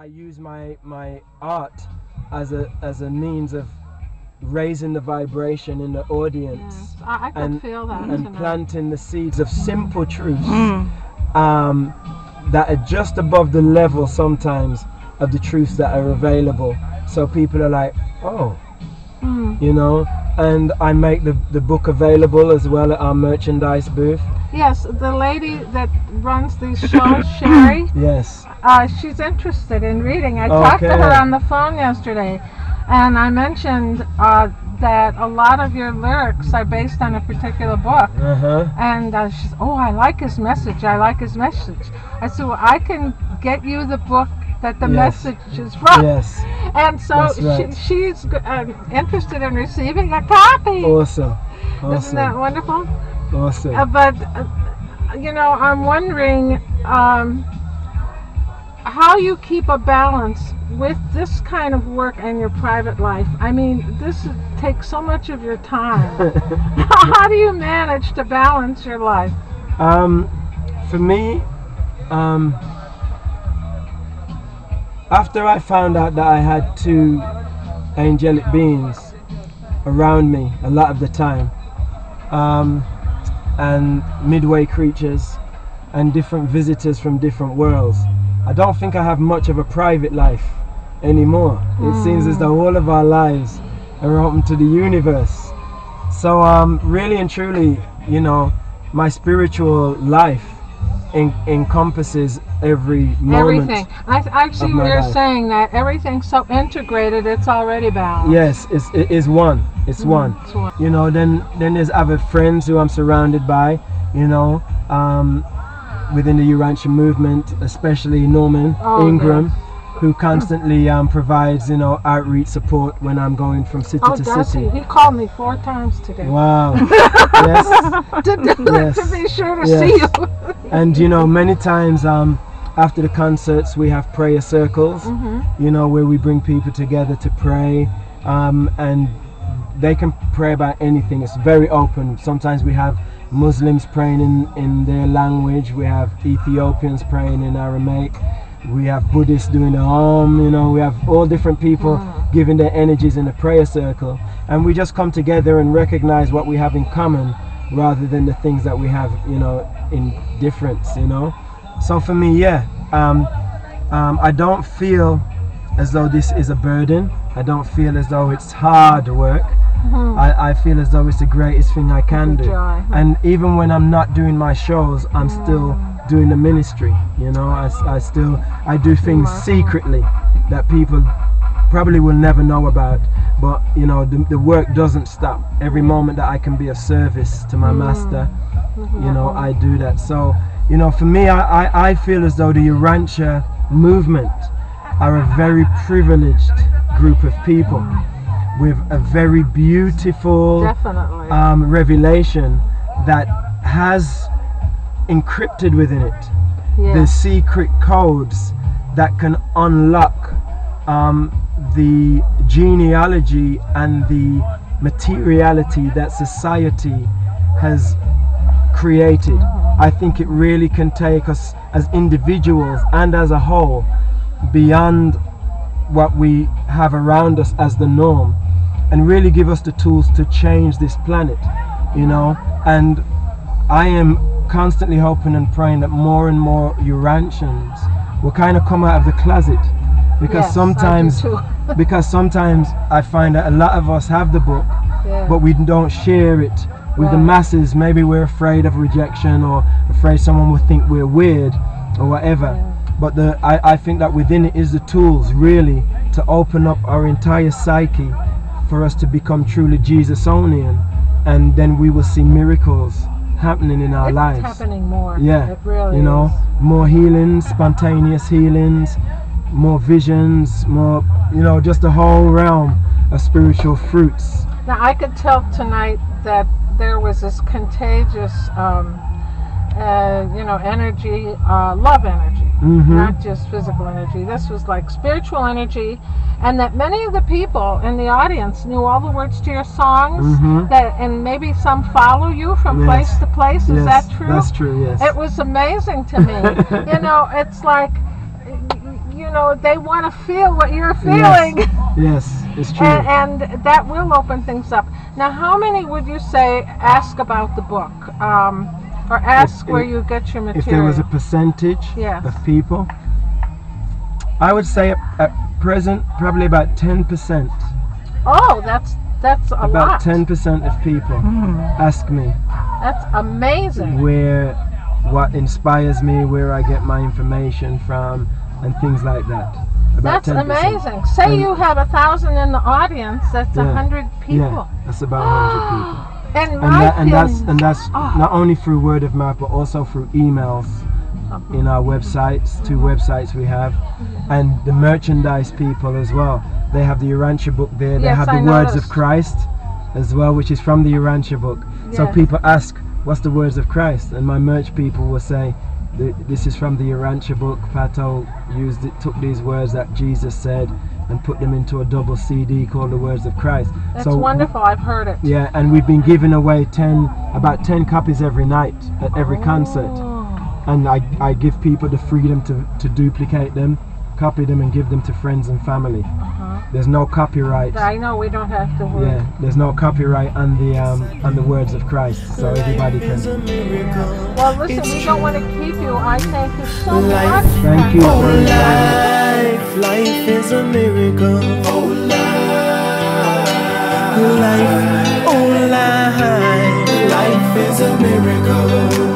I use my art as a means of raising the vibration in the audience. Yes, I could feel that and tonight. Planting the seeds of simple truths that are just above the level sometimes of the truths that are available. So people are like, oh, you know. And I make the book available as well at our merchandise booth. Yes, the lady that runs these shows, Sherry. Yes. She's interested in reading. I talked to her on the phone yesterday, and I mentioned that a lot of your lyrics are based on a particular book. And she said, oh, I like his message. I like his message. I said, well, I can get you the book that the message is from. Yes. And so she's interested in receiving a copy. Awesome. Isn't that wonderful? Awesome. But, you know, I'm wondering how you keep a balance with this kind of work and your private life. I mean, this takes so much of your time. How do you manage to balance your life? For me, after I found out that I had two angelic beings around me a lot of the time, and midway creatures and different visitors from different worlds, I don't think I have much of a private life anymore. It seems as though all of our lives are open to the universe. So really and truly, you know, my spiritual life encompasses every moment. Everything. I see what you're saying, that everything's so integrated, it's already balanced. Yes, it is one. It's one. You know, then there's other friends who I'm surrounded by, you know, within the Urantia movement, especially Norman Ingram, who constantly provides, you know, outreach support when I'm going from city to city. He called me 4 times today. Wow. Yes. To be sure to see you. And you know, many times after the concerts we have prayer circles, you know, where we bring people together to pray, and they can pray about anything. It's very open. Sometimes we have Muslims praying in their language, we have Ethiopians praying in Aramaic, we have Buddhists doing the you know, we have all different people giving their energies in a prayer circle, and we just come together and recognize what we have in common rather than the things that we have, you know, in difference, you know. So for me, I don't feel as though this is a burden. I don't feel as though it's hard work. I feel as though it's the greatest thing I can do. And even when I'm not doing my shows, I'm still doing the ministry, you know. I do things secretly that people probably will never know about, but you know, the work doesn't stop. Every moment that I can be of service to my master, you know, I do that. So, you know, for me, I feel as though the Urantia movement are a very privileged group of people with a very beautiful revelation that has encrypted within it the secret codes that can unlock the genealogy and the materiality that society has created. I think it really can take us as individuals and as a whole beyond what we have around us as the norm, and really give us the tools to change this planet, you know. And I am constantly hoping and praying that more and more Urantians will kind of come out of the closet, because sometimes I find that a lot of us have the book, but we don't share it with the masses. Maybe we're afraid of rejection, or afraid someone will think we're weird or whatever. But I think that within it is the tools really to open up our entire psyche for us to become truly Jesusonian, and then we will see miracles happening in our lives. It's happening more. Yeah, it really you know, more healings, spontaneous healings, more visions, more, you know, just a whole realm of spiritual fruits. Now I could tell tonight that there was this contagious you know, energy, love energy, not just physical energy. This was like spiritual energy, and that many of the people in the audience knew all the words to your songs, and maybe some follow you from place to place. Is that true? That's true, yes. It was amazing to me. You know, it's like, you you know, they want to feel what you're feeling. Yes, it's true. And that will open things up. Now, how many would you say ask about the book? Or ask where you get your material? If there was a percentage of people, I would say at present probably about 10%. Oh, that's a lot. About 10% of people ask me. That's amazing. What inspires me, where I get my information from, and things like that. About That's 10%. amazing. Say you have 1,000 in the audience. That's 100 people. Yeah, that's about 100 people. And that's not only through word of mouth, but also through emails in our websites, 2 websites we have, and the merchandise people as well. They have the Urantia book there. They have the Words of Christ as well, which is from the Urantia book. So people ask, what's the Words of Christ? And my merch people will say, this is from the Urantia book. Pato took these words that Jesus said and put them into a double CD called the Words of Christ. That's wonderful. I've heard it. Yeah, and we've been giving away about 10 copies every night at every concert. And I give people the freedom to duplicate them, copy them, and give them to friends and family. There's no copyright. I know, we don't have to worry. Yeah, there's no copyright on the Words of Christ, so everybody can. Well, listen, we don't want to keep you. I thank you so much. Thank you for life is a miracle. Oh, life, oh, life is a miracle.